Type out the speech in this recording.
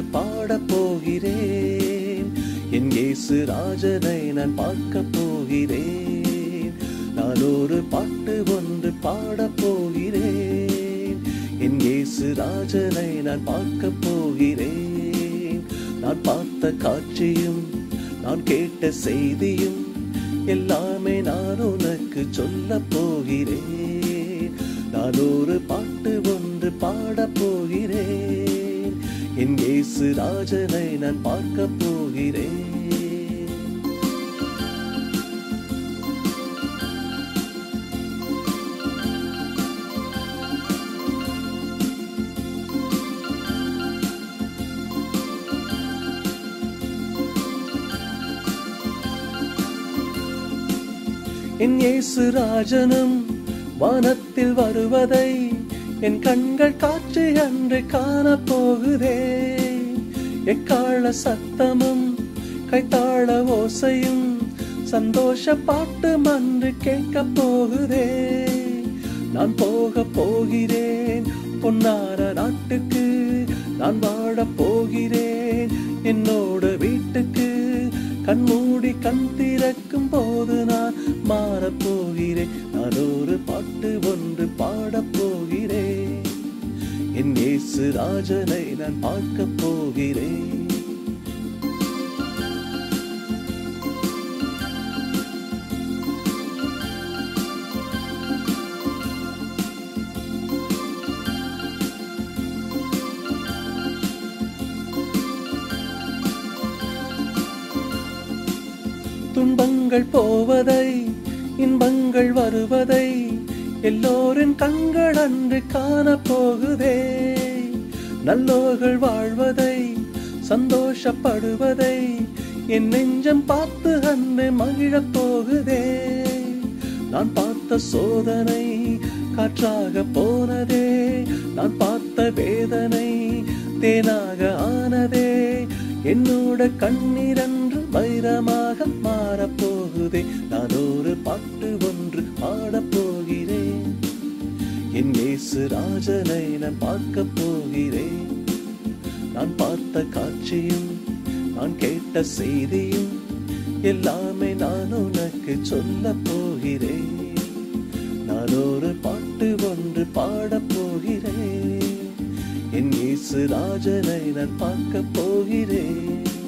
ஒன்று பாடப் போகிறேன். என் இயேசு ராஜனை நான் பார்க்கப் போகிறேன். நான் ஒரு பாட்டு ஒன்று பாடப் போகிறேன். என் இயேசு ராஜனை நான் பார்க்கப் போகிறேன். நான் பார்த்த காட்சியும் நான் கேட்ட செய்தியும் எல்லாமே நான் உனக்கு சொல்லப் போகிறேன். நான் ஒரு பாட்டு ஒன்று பாடப் போகிறேன். என் இயேசு ராஜனை நான் பார்க்கப் போகிறேன். என் இயேசு ராஜனும் வானத்தில் வருவதை என் கண்கள் காட்சி அன்று காணப்போகுதே. எக்கால சத்தமும் கைத்தாள ஓசையும் சந்தோஷ பாட்டும் அன்று கேட்கப் போகுதே. நான் போகப் போகிறேன் பொன்னார நாட்டுக்கு. நான் வாழப் போகிறேன் என்னோட வீட்டுக்கு. கண்மூடி கண் திறக்கும் போது நான் மாறப் போகிறேன். நான் ஒரு பாட்டு ஒன்று பாடப் போகிறேன். என் இயேசு ராஜனை நான் பார்க்கப் போகிறேன். துன்பங்கள் போவதை இன்பங்கள் வருவதை எல்லோரின் கண்கள் அன்று காணப்போகுதே. நல்லோர்கள் வாழ்வதை சந்தோஷப்படுவதை என் நெஞ்சம் பார்த்து அன்று மகிழப் போகுதே. நான் பார்த்த சோதனை காற்றாக போனதே. நான் பார்த்த வேதனை தேனாக ஆனதே. என்னோட கண்ணீரன்று வைரமாக மாறப்போகுதே. நான் ஒரு பாட்டு ஒன்று பாடப் போகிறேன். என் இயேசு ராஜனை நான் பார்க்கப் போகிறேன். நான் பார்த்த காட்சியும் நான் கேட்ட செய்தியும் எல்லாமே நான் உனக்கு சொல்லப் போகிறேன். நான் ஒரு பாட்டு ஒன்று பாடப் போகிறேன். என் இயேசு ராஜனை நான் பார்க்கப் போகிறேன்.